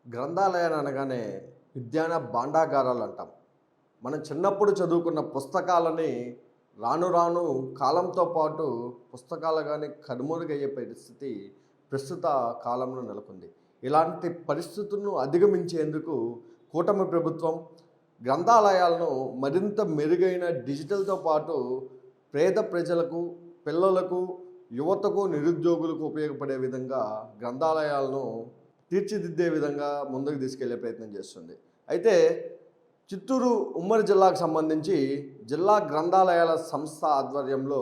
గ్రంథాలయాలు అనగానే విజ్ఞాన భాండాగారాలు అంటాం. మనం చిన్నప్పుడు చదువుకున్న పుస్తకాలని రాను రాను కాలంతో పాటు పుస్తకాలు కానీ కనుమరుగయ్యే పరిస్థితి ప్రస్తుత కాలంలో నెలకొంది. ఇలాంటి పరిస్థితులను అధిగమించేందుకు కూటమి ప్రభుత్వం గ్రంథాలయాలను మరింత మెరుగైన డిజిటల్తో పాటు పేద ప్రజలకు, పిల్లలకు, యువతకు, నిరుద్యోగులకు ఉపయోగపడే విధంగా గ్రంథాలయాలను తీర్చిదిద్దే విధంగా ముందుకు తీసుకెళ్లే ప్రయత్నం చేస్తుంది. అయితే చిత్తూరు ఉమ్మడి జిల్లాకు సంబంధించి జిల్లా గ్రంథాలయాల సంస్థ ఆధ్వర్యంలో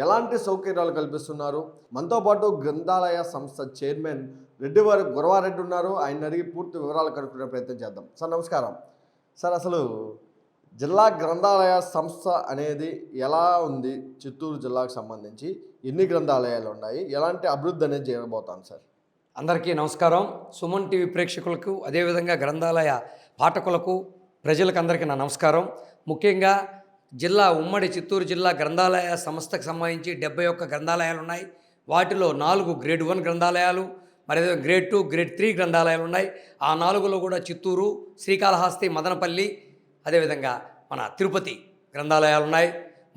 ఎలాంటి సౌకర్యాలు కల్పిస్తున్నారు? మనతో పాటు గ్రంథాలయ సంస్థ చైర్మన్ రెడ్డివారి గురవారెడ్డి ఉన్నారు. ఆయన అడిగి పూర్తి వివరాలు కనుక్కునే ప్రయత్నం చేద్దాం. సార్ నమస్కారం. సార్, అసలు జిల్లా గ్రంథాలయ సంస్థ అనేది ఎలా ఉంది? చిత్తూరు జిల్లాకు సంబంధించి ఎన్ని గ్రంథాలయాలు ఉన్నాయి? ఎలాంటి అభివృద్ధి అనేది చేయబోతాం సార్? అందరికీ నమస్కారం. సుమన్ టీవీ ప్రేక్షకులకు, అదేవిధంగా గ్రంథాలయ పాఠకులకు, ప్రజలకు అందరికీ నా నమస్కారం. ముఖ్యంగా ఉమ్మడి చిత్తూరు జిల్లా గ్రంథాలయ సంస్థకు సంబంధించి 71 గ్రంథాలయాలు ఉన్నాయి. వాటిలో 4 గ్రేడ్ 1 గ్రంథాలయాలు, మరి గ్రేడ్ 2, గ్రేడ్ 3 గ్రంథాలయాలు ఉన్నాయి. ఆ 4లో కూడా చిత్తూరు, శ్రీకాళహస్తి, మదనపల్లి, అదేవిధంగా మన తిరుపతి గ్రంథాలయాలు ఉన్నాయి.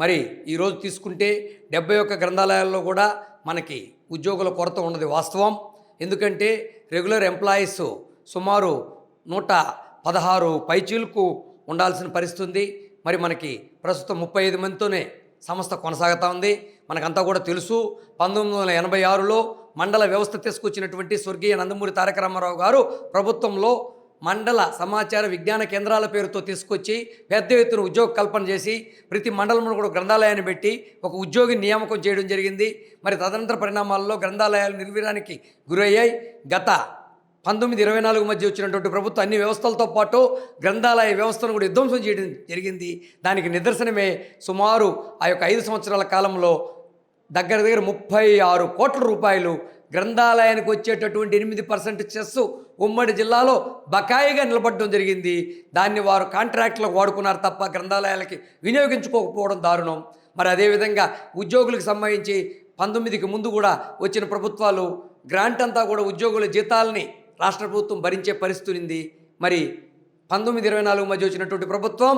మరి ఈరోజు తీసుకుంటే 71 గ్రంథాలయాల్లో కూడా మనకి ఉద్యోగుల కొరత ఉన్నది వాస్తవం. ఎందుకంటే రెగ్యులర్ ఎంప్లాయీస్ సుమారు 116 పైచీలకు ఉండాల్సిన పరిస్థితి ఉంది. మరి మనకి ప్రస్తుతం 35 మందితోనే సంస్థ కొనసాగుతూ ఉంది. మనకంతా కూడా తెలుసు, 1986లో మండల వ్యవస్థ తీసుకొచ్చినటువంటి స్వర్గీయ నందమూరి తారక రామారావు గారు ప్రభుత్వంలో మండల సమాచార విజ్ఞాన కేంద్రాల పేరుతో తీసుకొచ్చి పెద్ద ఎత్తున ఉద్యోగ కల్పన చేసి ప్రతి మండలంలో కూడా గ్రంథాలయాన్ని పెట్టి ఒక ఉద్యోగి నియామకం చేయడం జరిగింది. మరి తదనంతర పరిణామాల్లో గ్రంథాలయాలు నిర్వీర్యానికి గురయ్యాయి. గత 1924 మధ్య వచ్చినటువంటి ప్రభుత్వం అన్ని వ్యవస్థలతో పాటు గ్రంథాలయ వ్యవస్థను కూడా విధ్వంసం చేయడం జరిగింది. దానికి నిదర్శనమే సుమారు ఆ యొక్క 5 సంవత్సరాల కాలంలో దగ్గర 36 కోట్ల రూపాయలు గ్రంథాలయానికి వచ్చేటటువంటి 8% చెస్ ఉమ్మడి జిల్లాలో బకాయిగా నిలబడడం జరిగింది. దాన్ని వారు కాంట్రాక్టులకు వాడుకున్నారు తప్ప గ్రంథాలయాలకి వినియోగించుకోకపోవడం దారుణం. మరి అదేవిధంగా ఉద్యోగులకు సంబంధించి 19కి ముందు కూడా వచ్చిన ప్రభుత్వాలు గ్రాంట్ అంతా కూడా ఉద్యోగుల జీతాలని రాష్ట్ర ప్రభుత్వం భరించే పరిస్థితి ఉంది. మరి 1924 మధ్య వచ్చినటువంటి ప్రభుత్వం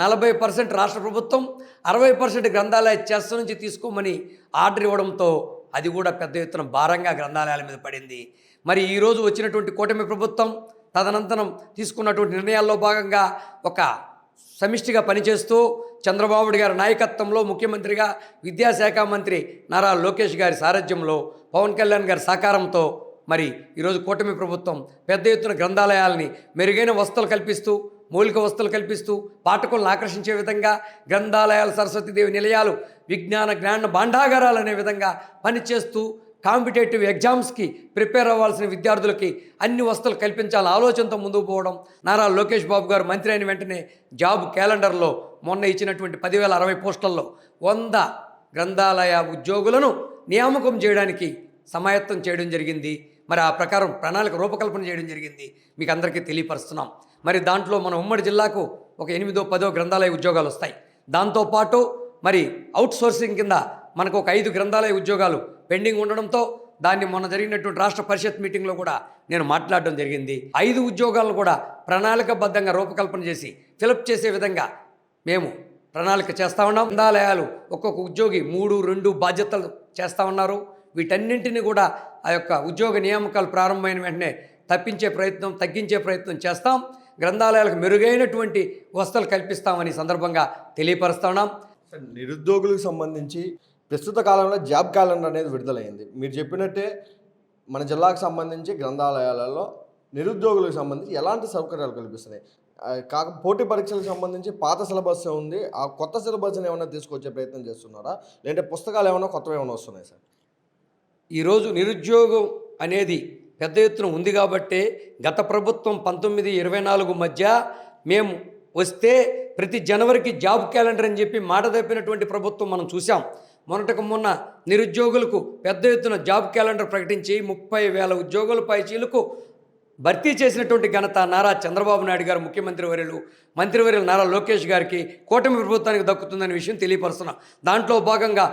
40% రాష్ట్ర ప్రభుత్వం, 60% గ్రంథాలయ చెస్ నుంచి తీసుకోమని ఆర్డర్ ఇవ్వడంతో అది కూడా పెద్ద ఎత్తున భారంగా గ్రంథాలయాల మీద పడింది. మరి ఈరోజు వచ్చినటువంటి కూటమి ప్రభుత్వం తదనంతరం తీసుకున్నటువంటి నిర్ణయాల్లో భాగంగా ఒక సమిష్టిగా పనిచేస్తూ చంద్రబాబు గారి నాయకత్వంలో ముఖ్యమంత్రిగా విద్యాశాఖ మంత్రి నారా లోకేష్ గారి సారథ్యంలో పవన్ కళ్యాణ్ గారి సహకారంతో మరి ఈరోజు కూటమి ప్రభుత్వం పెద్ద ఎత్తున గ్రంథాలయాలని మెరుగైన వసతులు కల్పిస్తూ, మౌలిక వసతులు కల్పిస్తూ, పాఠకులను ఆకర్షించే విధంగా గ్రంథాలయాలు, సరస్వతీదేవి నిలయాలు, విజ్ఞాన జ్ఞాన భాండాగారాలు అనే విధంగా పనిచేస్తూ కాంపిటేటివ్ ఎగ్జామ్స్కి ప్రిపేర్ అవ్వాల్సిన విద్యార్థులకి అన్ని వసతులు కల్పించాలని ఆలోచనతో ముందుకు పోవడం. నారా లోకేష్ బాబు గారు మంత్రి అయిన వెంటనే జాబ్ క్యాలెండర్లో మొన్న ఇచ్చినటువంటి 10,060 పోస్టుల్లో 100 గ్రంథాలయ ఉద్యోగులను నియామకం చేయడానికి సమాయత్తం చేయడం జరిగింది. మరి ఆ ప్రకారం ప్రణాళిక రూపకల్పన చేయడం జరిగింది. మీకు అందరికీ తెలియపరుస్తున్నాం. మరి దాంట్లో మన ఉమ్మడి జిల్లాకు ఒక 8-10 గ్రంథాలయ ఉద్యోగాలు వస్తాయి. దాంతోపాటు మరి అవుట్ సోర్సింగ్ కింద మనకు ఒక 5 గ్రంథాలయ ఉద్యోగాలు పెండింగ్ ఉండడంతో దాన్ని మొన్న జరిగినటువంటి రాష్ట్ర పరిషత్ మీటింగ్లో కూడా నేను మాట్లాడడం జరిగింది. 5 ఉద్యోగాలను కూడా ప్రణాళికబద్ధంగా రూపకల్పన చేసి ఫిలప్ చేసే విధంగా మేము ప్రణాళిక చేస్తూ ఉన్నాం. గ్రంథాలయాలు ఒక్కొక్క ఉద్యోగి 3-2 బాధ్యతలు చేస్తూ ఉన్నారు. వీటన్నింటినీ కూడా ఆ యొక్క ఉద్యోగ నియామకాలు ప్రారంభమైన వెంటనే తగ్గించే ప్రయత్నం చేస్తాం. గ్రంథాలయాలకు మెరుగైనటువంటి వసతులు కల్పిస్తామని సందర్భంగా తెలియపరుస్తా ఉన్నాం. నిరుద్యోగులకు సంబంధించి ప్రస్తుత కాలంలో జాబ్ క్యాలెండర్ అనేది విడుదలైంది. మీరు చెప్పినట్టే మన జిల్లాకు సంబంధించి గ్రంథాలయాలలో నిరుద్యోగులకు సంబంధించి ఎలాంటి సౌకర్యాలు కల్పిస్తున్నాయి? పోటీ పరీక్షలకు సంబంధించి పాత సిలబస్ ఉంది, ఆ కొత్త సిలబస్ని ఏమైనా తీసుకొచ్చే ప్రయత్నం చేస్తున్నారా? లేదంటే పుస్తకాలు ఏమైనా కొత్తవి ఏమైనా వస్తున్నాయి సార్? ఈరోజు నిరుద్యోగం అనేది పెద్ద ఎత్తున ఉంది కాబట్టే గత ప్రభుత్వం 19-24 మధ్య మేము వస్తే ప్రతి జనవరికి జాబ్ క్యాలెండర్ అని చెప్పి మాట తప్పినటువంటి ప్రభుత్వం మనం చూసాం. మొన్న నిరుద్యోగులకు పెద్ద ఎత్తున జాబ్ క్యాలెండర్ ప్రకటించి 30,000 ఉద్యోగుల పైచీలకు భర్తీ చేసినటువంటి ఘనత నారా చంద్రబాబు నాయుడు గారు మంత్రివర్యులు నారా లోకేష్ గారికి, కూటమి ప్రభుత్వానికి దక్కుతుందనే విషయం తెలియపరుస్తున్నాం. దాంట్లో భాగంగా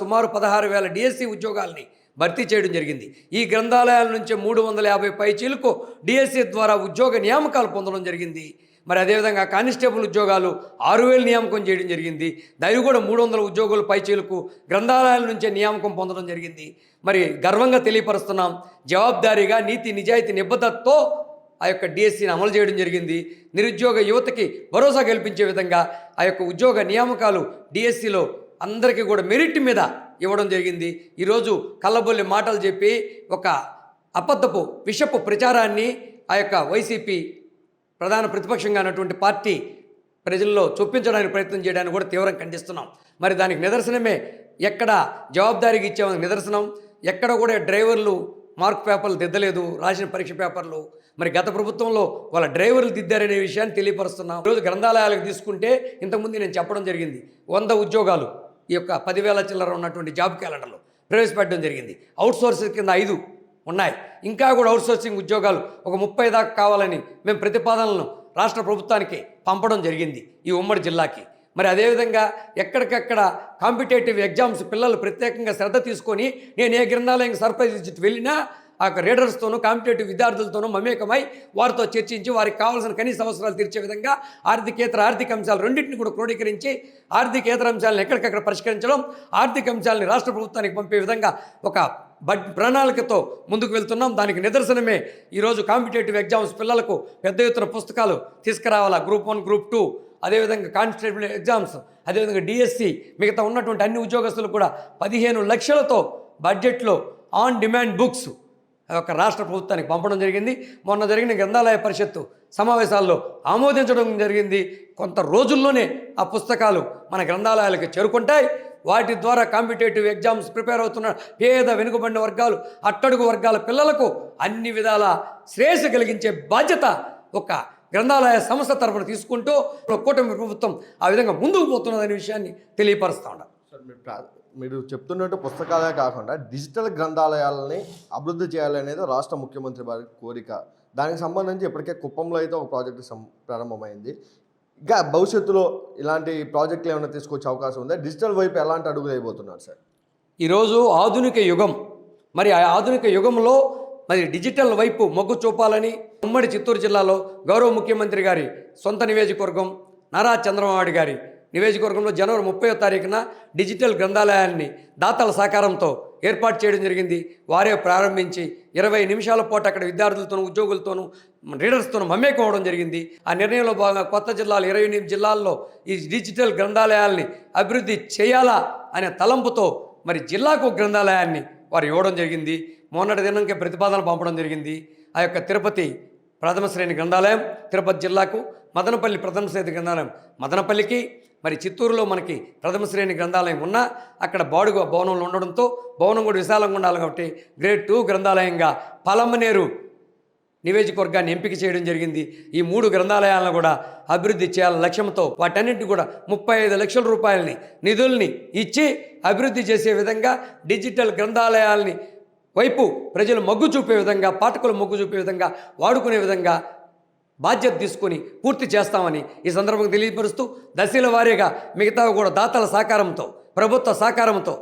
సుమారు 16,000 డిఎస్సి ఉద్యోగాల్ని భర్తీ చేయడం జరిగింది. ఈ గ్రంథాలయాల నుంచి 350 పైచీలకు డిఎస్సి ద్వారా ఉద్యోగ నియామకాలు పొందడం జరిగింది. మరి అదేవిధంగా కానిస్టేబుల్ ఉద్యోగాలు 6000 నియామకం చేయడం జరిగింది. దాని కూడా 300 ఉద్యోగుల పైచీలకు గ్రంథాలయాల నుంచే నియామకం పొందడం జరిగింది. మరి గర్వంగా తెలియపరుస్తున్నాం, జవాబుదారీగా నీతి నిజాయితీ నిబద్ధతతో ఆ యొక్క డిఎస్సిని అమలు చేయడం జరిగింది. నిరుద్యోగ యువతకి భరోసా కల్పించే విధంగా ఆ యొక్క ఉద్యోగ నియామకాలు డిఎస్సిలో అందరికీ కూడా మెరిట్ మీద ఇవ్వడం జరిగింది. ఈరోజు కళ్ళబొల్లి మాటలు చెప్పి ఒక అబద్ధపు విషపు ప్రచారాన్ని ఆ యొక్క వైసీపీ ప్రధాన ప్రతిపక్షంగా ఉన్నటువంటి పార్టీ ప్రజల్లో చొప్పించడానికి ప్రయత్నం చేయడానికి కూడా తీవ్రంగా ఖండిస్తున్నాం. మరి దానికి నిదర్శనమే ఎక్కడ జవాబుదారీగా ఇచ్చామని నిదర్శనం. ఎక్కడ కూడా డ్రైవర్లు మార్క్ పేపర్లు దిద్దలేదు, రాసిన పరీక్ష పేపర్లు. మరి గత ప్రభుత్వంలో వాళ్ళ డ్రైవర్లు దిద్దారనే విషయాన్ని తెలియపరుస్తున్నాం. ఈరోజు గ్రంథాలయాలకు తీసుకుంటే ఇంతకుముందు నేను చెప్పడం జరిగింది, 100 ఉద్యోగాలు ఈ యొక్క 10,000 చిల్లర ఉన్నటువంటి జాబ్ క్యాలెండర్లో ప్రవేశపెట్టడం జరిగింది. అవుట్సోర్సింగ్ కింద 5 ఉన్నాయి. ఇంకా కూడా అవుట్సోర్సింగ్ ఉద్యోగాలు ఒక 30 దాకా కావాలని మేము ప్రతిపాదనలను రాష్ట్ర ప్రభుత్వానికి పంపడం జరిగింది ఈ ఉమ్మడి జిల్లాకి. మరి అదేవిధంగా ఎక్కడికక్కడ కాంపిటేటివ్ ఎగ్జామ్స్ పిల్లలు ప్రత్యేకంగా శ్రద్ధ తీసుకొని నేను ఏ గ్రంథాలయానికి సర్ప్రైజ్ ఇచ్చి వెళ్ళినా ఆ యొక్క రీడర్స్తోనూ కాంపిటేటివ్ విద్యార్థులతోనూ మమేకమై వారితో చర్చించి వారికి కావాల్సిన కనీస అవసరాలు తీర్చే విధంగా ఆర్థికేతర ఆర్థిక అంశాలు రెండింటిని కూడా క్రోడీకరించి ఆర్థికేతర అంశాలను ఎక్కడికక్కడ పరిష్కరించడం, ఆర్థిక అంశాలని రాష్ట్ర ప్రభుత్వానికి పంపే విధంగా ఒక ప్రణాళికతో ముందుకు వెళ్తున్నాం. దానికి నిదర్శనమే ఈరోజు కాంపిటేటివ్ ఎగ్జామ్స్ పిల్లలకు పెద్ద ఎత్తున పుస్తకాలు తీసుకురావాలా. గ్రూప్ 1, గ్రూప్ 2, అదేవిధంగా కానిస్టేబుల్ ఎగ్జామ్స్, అదేవిధంగా డిఎస్సి, మిగతా ఉన్నటువంటి అన్ని ఉద్యోగస్తులు కూడా 15 లక్షలతో బడ్జెట్లో ఆన్ డిమాండ్ బుక్స్ ఒక రాష్ట్ర ప్రభుత్వానికి పంపడం జరిగింది. మొన్న జరిగిన గ్రంథాలయ పరిషత్తు సమావేశాల్లో ఆమోదించడం జరిగింది. కొంత రోజుల్లోనే ఆ పుస్తకాలు మన గ్రంథాలయాలకు చేరుకుంటాయి. వాటి ద్వారా కాంపిటేటివ్ ఎగ్జామ్స్ ప్రిపేర్ అవుతున్న పేద వెనుకబడిన వర్గాలు, అట్టడుగు వర్గాల పిల్లలకు అన్ని విధాల శ్రేయస్సు కలిగించే బాధ్యత ఒక గ్రంథాలయ సంస్థ తరఫున తీసుకుంటూ కూటమి ప్రభుత్వం ఆ విధంగా ముందుకు పోతున్నదనే విషయాన్ని తెలియపరుస్తూ ఉన్నాం. మీరు చెప్తున్నట్టు పుస్తకాలే కాకుండా డిజిటల్ గ్రంథాలయాలని అభివృద్ధి చేయాలనేది రాష్ట్ర ముఖ్యమంత్రి వారి కోరిక. దానికి సంబంధించి ఇప్పటికే కుప్పంలో అయితే ఒక ప్రాజెక్టు ప్రారంభమైంది. ఇంకా భవిష్యత్తులో ఇలాంటి ప్రాజెక్టులు ఏమైనా తీసుకొచ్చే అవకాశం ఉందా? డిజిటల్ వైపు ఎలాంటి అడుగులు వేయబోతున్నారు సార్? ఈరోజు ఆధునిక యుగం. మరి ఆ ఆధునిక యుగంలో మరి డిజిటల్ వైపు మొగ్గు చూపాలని ఉమ్మడి చిత్తూరు జిల్లాలో గౌరవ ముఖ్యమంత్రి గారి సొంత నియోజకవర్గం నారా చంద్రబాబు నాయుడు గారి నియోజకవర్గంలో జనవరి 30వ తారీఖున డిజిటల్ గ్రంథాలయాన్ని దాతల సహకారంతో ఏర్పాటు చేయడం జరిగింది. వారే ప్రారంభించి 20 నిమిషాల పాటు అక్కడ విద్యార్థులతోనూ ఉద్యోగులతోనూ రీడర్స్తోనూ మమేకం అవడం జరిగింది. ఆ నిర్ణయంలో భాగంగా కొత్త జిల్లాలు 28 జిల్లాల్లో ఈ డిజిటల్ గ్రంథాలయాల్ని అభివృద్ధి చేయాలా అనే తలంపుతో మరి జిల్లాకు గ్రంథాలయాన్ని వారు ఇవ్వడం జరిగింది. మొన్నటి దినంకే ప్రతిపాదన పంపడం జరిగింది. ఆ యొక్క తిరుపతి ప్రథమ శ్రేణి గ్రంథాలయం తిరుపతి జిల్లాకు, మదనపల్లి ప్రథమ శ్రేణి గ్రంథాలయం మదనపల్లికి, మరి చిత్తూరులో మనకి ప్రథమ శ్రేణి గ్రంథాలయం ఉన్నా అక్కడ బాడుగ భవనంలో ఉండడంతో భవనం కూడా విశాలంగా ఉండాలి కాబట్టి గ్రేడ్ 2 గ్రంథాలయంగా పలమనేరు నియోజకవర్గాన్ని ఎంపిక చేయడం జరిగింది. ఈ 3 గ్రంథాలయాలను కూడా అభివృద్ధి చేయాలనే లక్ష్యంతో వాటన్నింటినీ కూడా 35 లక్షల రూపాయలని నిధుల్ని ఇచ్చి అభివృద్ధి చేసే విధంగా డిజిటల్ గ్రంథాలయాల్ని వైపు ప్రజలు మొగ్గు చూపే విధంగా, పాఠకులు మొగ్గు చూపే విధంగా, వాడుకునే విధంగా బాధ్యత తీసుకొని పూర్తి చేస్తామని ఈ సందర్భంగా తెలియపరుస్తూ దశల వారీగా మిగతా కూడా దాతల సహకారంతో, ప్రభుత్వ సహకారంతో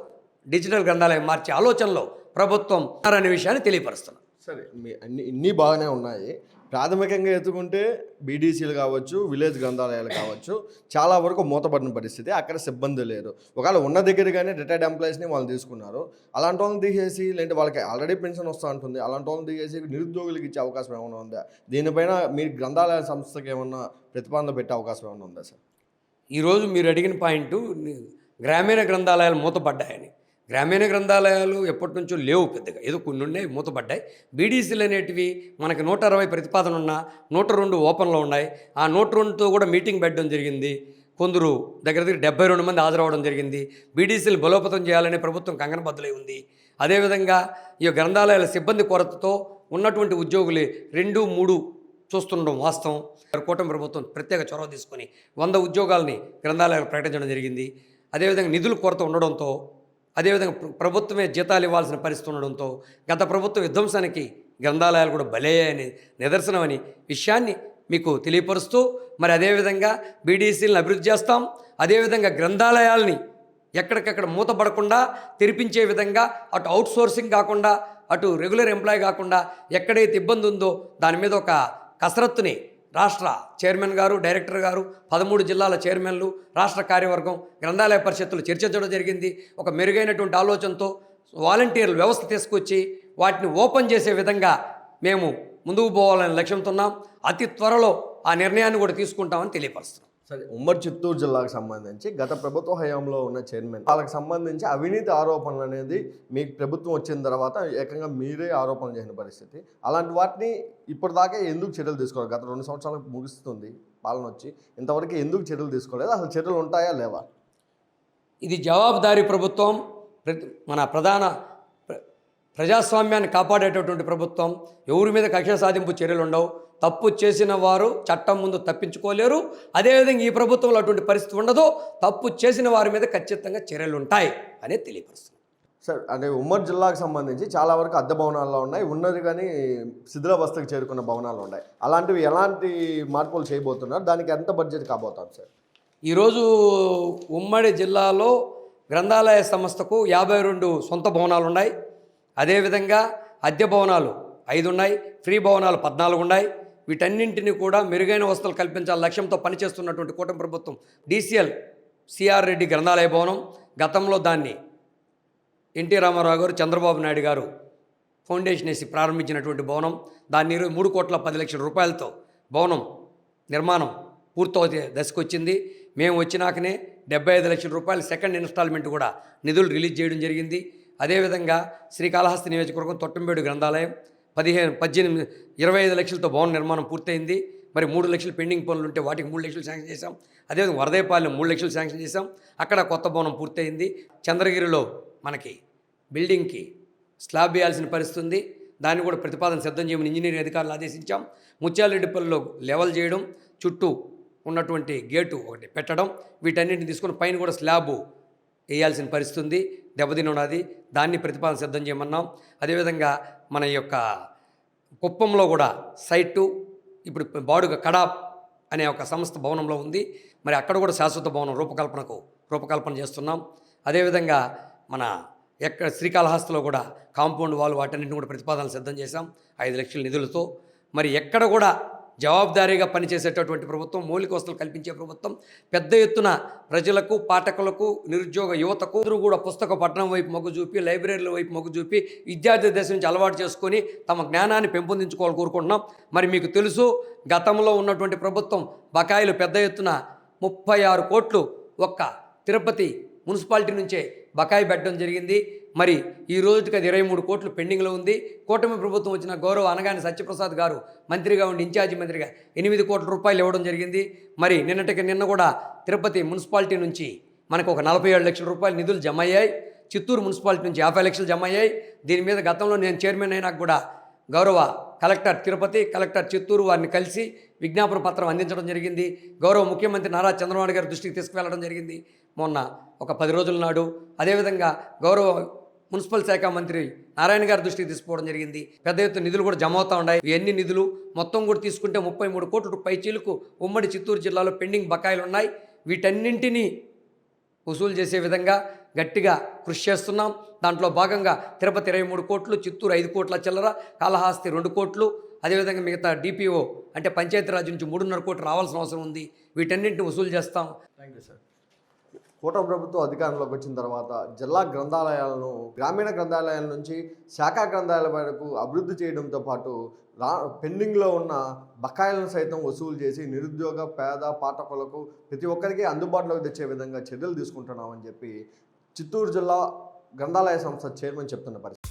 డిజిటల్ గ్రంథాలయం మార్చే ఆలోచనలో ప్రభుత్వం అనే విషయాన్ని తెలియపరుస్తున్నాం. సరే, మీ ఇన్ని బాగానే ఉన్నాయి. ప్రాథమికంగా ఎత్తుకుంటే బీడీసీలు కావచ్చు, విలేజ్ గ్రంథాలయాలు కావచ్చు, చాలా వరకు మూతపడిన పరిస్థితి. అక్కడ సిబ్బంది లేరు. ఒకవేళ ఉన్న దగ్గరగానే రిటైర్డ్ ఎంప్లాయీస్ని వాళ్ళు తీసుకున్నారు. అలాంటి వాళ్ళని తీసేసి, లేదంటే వాళ్ళకి ఆల్రెడీ పెన్షన్ వస్తూ ఉంటుంది, అలాంటి వాళ్ళని తీసేసి నిరుద్యోగులకు ఇచ్చే అవకాశం ఏమైనా ఉందా? దీనిపైన మీ గ్రంథాలయ సంస్థకి ఏమన్నా ప్రతిపాదన పెట్టే అవకాశం ఏమైనా ఉందా సార్? ఈరోజు మీరు అడిగిన పాయింట్ గ్రామీణ గ్రంథాలయాలు మూతపడ్డాయని. గ్రామీణ గ్రంథాలయాలు ఎప్పటి నుంచో లేవు, పెద్దగా ఏదో కొన్ని ఉన్నాయి, మూతపడ్డాయి. బీడీసీలు అనేటివి మనకి 160 ప్రతిపాదన ఉన్నా 102 ఓపెన్లో ఉన్నాయి. ఆ 102తో కూడా మీటింగ్ పెట్టడం జరిగింది. కొందరు దగ్గర 72 మంది హాజరవడం జరిగింది. బీడీసీలు బలోపేతం చేయాలని ప్రభుత్వం కంకణబద్ధులై ఉంది. అదేవిధంగా ఈ గ్రంథాలయాల సిబ్బంది కొరతతో ఉన్నటువంటి ఉద్యోగులే 2, 3 చూస్తుండడం వాస్తవం. కూటమి ప్రభుత్వం ప్రత్యేక చొరవ తీసుకొని 100 ఉద్యోగాలని గ్రంథాలయాలు ప్రకటించడం జరిగింది. అదేవిధంగా నిధుల కొరత ఉండడంతో, అదేవిధంగా ప్రభుత్వమే జీతాలు ఇవ్వాల్సిన పరిస్థితి ఉండడంతో గత ప్రభుత్వ విధ్వంసానికి గ్రంథాలయాలు కూడా బలయ్యాయని నిదర్శనమని విషయాన్ని మీకు తెలియపరుస్తూ, మరి అదేవిధంగా బీడీసీలను అభివృద్ధి చేస్తాం. అదేవిధంగా గ్రంథాలయాల్ని ఎక్కడికక్కడ మూతపడకుండా తెరిపించే విధంగా అటు అవుట్ సోర్సింగ్ కాకుండా అటు రెగ్యులర్ ఎంప్లాయ్ కాకుండా ఎక్కడైతే ఇబ్బంది ఉందో దాని మీద ఒక కసరత్తుని రాష్ట్ర చైర్మన్ గారు, డైరెక్టర్ గారు, 13 జిల్లాల చైర్మన్లు, రాష్ట్ర కార్యవర్గం, గ్రంథాలయ పరిషత్తులు చర్చించడం జరిగింది. ఒక మెరుగైనటువంటి ఆలోచనతో వాలంటీర్ల వ్యవస్థ తీసుకొచ్చి వాటిని ఓపెన్ చేసే విధంగా మేము ముందుకు పోవాలనే లక్ష్యంతో ఉన్నాం. అతి త్వరలో ఆ నిర్ణయాన్ని కూడా తీసుకుంటామని తెలియపరుస్తున్నాం. సరే, ఉమ్మడి చిత్తూరు జిల్లాకు సంబంధించి గత ప్రభుత్వ హయాంలో ఉన్న చైర్మన్ వాళ్ళకి సంబంధించి అవినీతి ఆరోపణలు అనేది మీకు ప్రభుత్వం వచ్చిన తర్వాత ఏకంగా మీరే ఆరోపణలు చేసిన పరిస్థితి. అలాంటి వాటిని ఇప్పటిదాకా ఎందుకు చర్యలు తీసుకోవాలి? గత 2 సంవత్సరాలకు ముగుస్తుంది పాలన వచ్చి, ఇంతవరకు ఎందుకు చర్యలు తీసుకోలేదు? అసలు చర్యలు ఉంటాయా లేవా? ఇది జవాబుదారీ ప్రభుత్వం, మన ప్రజాస్వామ్యాన్ని కాపాడేటటువంటి ప్రభుత్వం. ఎవరి మీద కక్ష సాధింపు చర్యలు ఉండవు. తప్పు చేసిన వారు చట్టం ముందు తప్పించుకోలేరు. అదేవిధంగా ఈ ప్రభుత్వంలో అటువంటి పరిస్థితి ఉండదు. తప్పు చేసిన వారి మీద ఖచ్చితంగా చర్యలు ఉంటాయి అనేది తెలియపరుస్తుంది. సార్, అంటే ఉమ్మడి జిల్లాకు సంబంధించి చాలా వరకు అద్దె భవనాల్లో ఉన్నాయి, ఉన్నది కానీ శిథిలావస్థకు చేరుకున్న భవనాలు ఉన్నాయి. అలాంటివి ఎలాంటి మార్పులు చేయబోతున్నారు? దానికి ఎంత బడ్జెట్ కాబోతాం సార్? ఈరోజు ఉమ్మడి జిల్లాలో గ్రంథాలయ సంస్థకు 52 సొంత భవనాలు ఉన్నాయి. అదేవిధంగా అద్దె భవనాలు 5 ఉన్నాయి, ఫ్రీ భవనాలు 14 ఉన్నాయి. వీటన్నింటినీ కూడా మెరుగైన వసతులు కల్పించాల లక్ష్యంతో పనిచేస్తున్నటువంటి కూటమి ప్రభుత్వం DCL సిఆర్ రెడ్డి గ్రంథాలయ భవనం, గతంలో దాన్ని ఎన్టీ రామారావు గారు, చంద్రబాబు నాయుడు గారు ఫౌండేషన్ వేసి ప్రారంభించినటువంటి భవనం. దాన్ని 3,10,00,000 రూపాయలతో భవనం నిర్మాణం పూర్తవుతే దశకు వచ్చింది. మేము వచ్చినాకనే 75 లక్షల రూపాయలు సెకండ్ ఇన్స్టాల్మెంట్ కూడా నిధులు రిలీజ్ చేయడం జరిగింది. అదేవిధంగా శ్రీకాళహస్తి నియోజకవర్గం తొట్టంబేడు గ్రంథాలయం 25 లక్షలతో భవన నిర్మాణం పూర్తయింది. మరి 3 లక్షలు పెండింగ్ పనులు ఉంటే వాటికి 3 లక్షలు శాంక్షన్ చేశాం. అదేవిధంగా వరదయపాలెం 3 లక్షలు శాంక్షన్ చేశాం. అక్కడ కొత్త భవనం పూర్తయింది. చంద్రగిరిలో మనకి బిల్డింగ్కి స్లాబ్ వేయాల్సిన పరిస్థితి ఉంది. దాన్ని కూడా ప్రతిపాదన సిద్ధం చేయమని ఇంజనీరింగ్ అధికారులు ఆదేశించాం. ముత్యాలరెడ్డిపల్లిలో లెవెల్ చేయడం, చుట్టూ ఉన్నటువంటి గేటు ఒకటి పెట్టడం, వీటన్నింటిని తీసుకుని పైన కూడా స్లాబ్ వేయాల్సిన పరిస్థితి ఉంది. దెబ్బతిని ఉన్నది. దాన్ని ప్రతిపాదన సిద్ధం చేయమన్నాం. అదేవిధంగా మన యొక్క కుప్పంలో కూడా సైటు ఇప్పుడు బాడుగ కడాప్ అనే ఒక సంస్థ భవనంలో ఉంది. మరి అక్కడ కూడా శాశ్వత భవనం రూపకల్పన చేస్తున్నాం. అదేవిధంగా మన శ్రీకాళహస్తిలో కూడా కాంపౌండ్ వాల్ వాటన్నింటిని కూడా ప్రతిపాదనలు సిద్ధం చేశాం 5 లక్షల నిధులతో. మరి ఎక్కడ కూడా జవాబుదారీగా పనిచేసేటటువంటి ప్రభుత్వం, మౌలిక వసతులు కల్పించే ప్రభుత్వం. పెద్ద ఎత్తున ప్రజలకు, పాఠకులకు, నిరుద్యోగ యువతకు అందరూ కూడా పుస్తక పఠనం వైపు మొగ్గు చూపి, లైబ్రరీల వైపు మొగ్గు చూపి, విద్యార్థి దశ నుంచి అలవాటు చేసుకొని తమ జ్ఞానాన్ని పెంపొందించుకోవాలని కోరుకుంటున్నాం. మరి మీకు తెలుసు, గతంలో ఉన్నటువంటి ప్రభుత్వం బకాయిలు పెద్ద ఎత్తున 36 కోట్లు ఒక్క తిరుపతి మున్సిపాలిటీ నుంచే బకాయి పెట్టడం జరిగింది. మరి ఈ రోజుకి అది 23 కోట్లు పెండింగ్లో ఉంది. కూటమి ప్రభుత్వం వచ్చిన గౌరవ అనగాని సత్యప్రసాద్ గారు మంత్రిగా ఉండి ఇన్ఛార్జి మంత్రిగా 8 కోట్ల రూపాయలు ఇవ్వడం జరిగింది. మరి నిన్న కూడా తిరుపతి మున్సిపాలిటీ నుంచి మనకు ఒక 47 లక్షల రూపాయలు నిధులు జమ అయ్యాయి. చిత్తూరు మున్సిపాలిటీ నుంచి 50 లక్షలు జమ అయ్యాయి. దీని మీద గతంలో నేను చైర్మన్ అయినాక కూడా గౌరవ కలెక్టర్ తిరుపతి, కలెక్టర్ చిత్తూరు వారిని కలిసి విజ్ఞాపన పత్రం అందించడం జరిగింది. గౌరవ ముఖ్యమంత్రి నారా చంద్రబాబు గారి దృష్టికి తీసుకువెళ్ళడం జరిగింది మొన్న ఒక 10 రోజుల నాడు. అదేవిధంగా గౌరవ మున్సిపల్ శాఖ మంత్రి నారాయణ గారి దృష్టికి తీసుకోవడం జరిగింది. పెద్ద ఎత్తున నిధులు కూడా జమ అవుతూ ఉన్నాయి. ఇవన్నీ నిధులు మొత్తం కూడా తీసుకుంటే 33 కోట్ల పైచీలకు ఉమ్మడి చిత్తూరు జిల్లాలో పెండింగ్ బకాయిలు ఉన్నాయి. వీటన్నింటినీ వసూలు చేసే విధంగా గట్టిగా కృషి చేస్తున్నాం. దాంట్లో భాగంగా తిరుపతి 23 కోట్లు, చిత్తూరు 5 కోట్ల చిల్లర, కాళహస్తి 2 కోట్లు, అదేవిధంగా మిగతా DPO అంటే పంచాయతీరాజ్ నుంచి 3.5 కోట్లు రావాల్సిన అవసరం ఉంది. వీటన్నింటిని వసూలు చేస్తాం. Thank you sir. కూటమి ప్రభుత్వం అధికారంలోకి వచ్చిన తర్వాత జిల్లా గ్రంథాలయాలను గ్రామీణ గ్రంథాలయాల నుంచి శాఖా గ్రంథాలయాల వరకు అభివృద్ధి చేయడంతో పాటు పెండింగ్లో ఉన్న బకాయిలను సైతం వసూలు చేసి నిరుద్యోగ, పేద పాఠకులకు ప్రతి ఒక్కరికి అందుబాటులోకి తెచ్చే విధంగా చర్యలు తీసుకుంటున్నామని చెప్పి చిత్తూరు జిల్లా గ్రంథాలయ సంస్థ చైర్మన్ చెప్తున్న పరిస్థితి.